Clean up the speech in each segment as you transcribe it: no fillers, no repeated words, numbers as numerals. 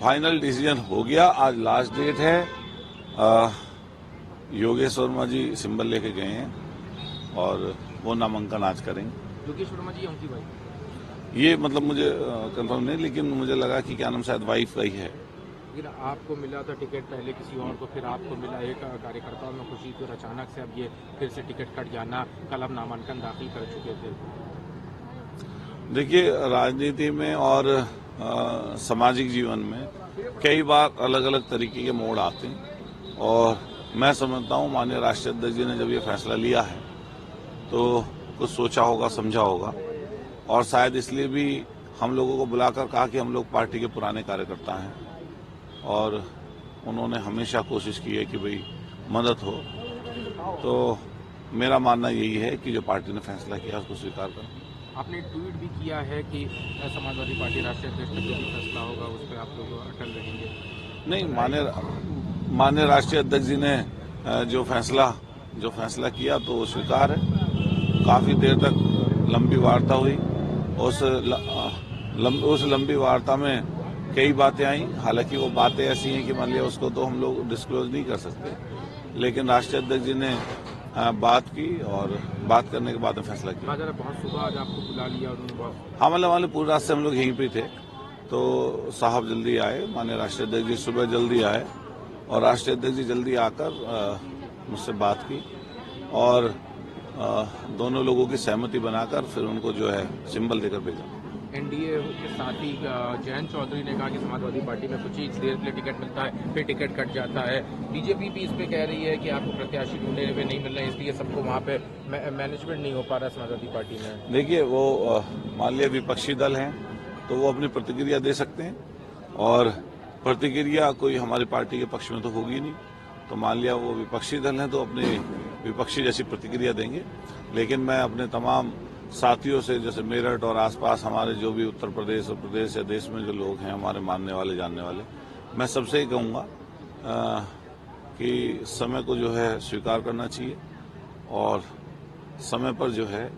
Final decision हो गया। आज लास्ट डेट है। योगेश वर्मा जी सिंबल लेके गए हैं और वो नामांकन आज करेंगे। योगेश वर्मा जी, उनकी वाइफ? ये मतलब मुझे कंफर्म नहीं, लेकिन मुझे लगा कि क्या नाम शायद वाइफ का ही है। लेकिन आपको मिला था टिकट पहले किसी और को, फिर आपको मिला। एक कार्यकर्ताओं में खुशी थी और अचानक से अब ये फिर से टिकट कट जाना। कल आप नामांकन दाखिल कर चुके थे। देखिए, राजनीति में और सामाजिक जीवन में कई बार अलग अलग तरीके के मोड़ आते हैं और मैं समझता हूँ माननीय राष्ट्रीय अध्यक्ष जी ने जब ये फैसला लिया है तो कुछ सोचा होगा, समझा होगा और शायद इसलिए भी हम लोगों को बुलाकर कहा कि हम लोग पार्टी के पुराने कार्यकर्ता हैं और उन्होंने हमेशा कोशिश की है कि भाई मदद हो। तो मेरा मानना यही है कि जो पार्टी ने फैसला किया उसको स्वीकार करें। आपने ट्वीट भी किया है कि समाजवादी पार्टी राष्ट्रीय अध्यक्ष का जो भी फैसला होगा उस पर आप लोग अटल रहेंगे। नहीं, माननीय राष्ट्रीय अध्यक्ष जी ने जो फैसला किया तो वो स्वीकार है। काफी देर तक लंबी वार्ता हुई। उस लंबी वार्ता में कई बातें आई। हालांकि वो बातें ऐसी हैं कि मान लिया उसको तो हम लोग डिस्क्लोज नहीं कर सकते, लेकिन राष्ट्रीय अध्यक्ष जी ने बात की और बात करने के बाद में फैसला किया। बहुत सुबह आज आपको बुला लिया उन्होंने। हाँ, मतलब पूरी रात से हम लोग यहीं पे थे तो साहब जल्दी आए। माननीय राष्ट्रीय अध्यक्ष जी सुबह जल्दी आए और राष्ट्रीय अध्यक्ष जी जल्दी आकर मुझसे बात की और दोनों लोगों की सहमति बनाकर फिर उनको जो है सिंबल देकर भेजा। एनडीए के साथी जयंत चौधरी ने कहा कि समाजवादी पार्टी में कुछ ही देर के लिए टिकट मिलता है, फिर टिकट कट जाता है। बीजेपी भी इस पे कह रही है कि आपको प्रत्याशी ढूंढने में नहीं मिल रहे, इसलिए सबको वहाँ पे मैनेजमेंट नहीं हो पा रहा समाजवादी पार्टी में। देखिए, वो मान लिया विपक्षी दल हैं तो वो अपनी प्रतिक्रिया दे सकते हैं और प्रतिक्रिया कोई हमारी पार्टी के पक्ष में तो होगी नहीं। तो मान लिया वो विपक्षी दल हैं तो अपने विपक्षी जैसी प्रतिक्रिया देंगे। लेकिन मैं अपने तमाम साथियों से, जैसे मेरठ और आसपास हमारे जो भी उत्तर प्रदेश और प्रदेश या देश में जो लोग हैं हमारे मानने वाले, जानने वाले, मैं सबसे ही कहूँगा कि समय को जो है स्वीकार करना चाहिए और समय पर जो है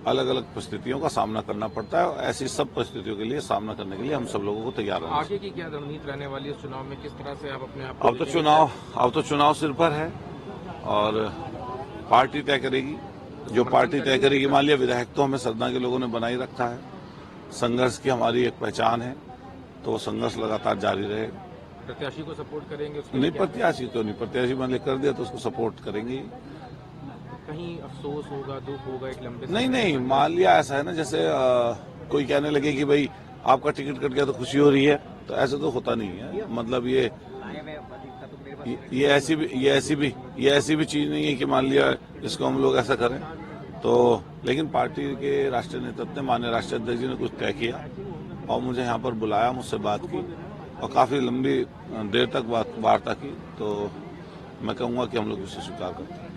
अलग अलग परिस्थितियों का सामना करना पड़ता है और ऐसी सब परिस्थितियों के लिए सामना करने के लिए हम सब लोगों को तैयार रहना चाहिए। आगे की क्या रणनीति रहने वाली है चुनाव में? किस तरह से आप अपने आप अब तो चुनाव सिर पर है और पार्टी तय करेगी। जो पार्टी तय करेगी, मान लिया विधायक तो हमें सरना के लोगों ने बनाई रखा है। संघर्ष की हमारी एक पहचान है तो वो संघर्ष लगातार जारी रहेगा। प्रत्याशी को सपोर्ट करेंगे? नहीं, प्रत्याशी तो नहीं, प्रत्याशी मान लिया कर दिया तो उसको सपोर्ट करेंगे। कहीं अफसोस होगा, दुख होगा एक लंबे? नहीं, मान लिया ऐसा है ना, जैसे कोई कहने लगे कि भाई आपका टिकट कट गया तो खुशी हो रही है, तो ऐसा तो होता नहीं है। मतलब ये ऐसी भी चीज नहीं है कि मान लिया इसको हम लोग ऐसा करें। तो लेकिन पार्टी के राष्ट्रीय नेतृत्व ने, माननीय राष्ट्रीय अध्यक्ष जी ने कुछ तय किया और मुझे यहाँ पर बुलाया, मुझसे बात की और काफी लंबी देर तक वार्ता की। तो मैं कहूँगा कि हम लोग इसे स्वीकार करते हैं।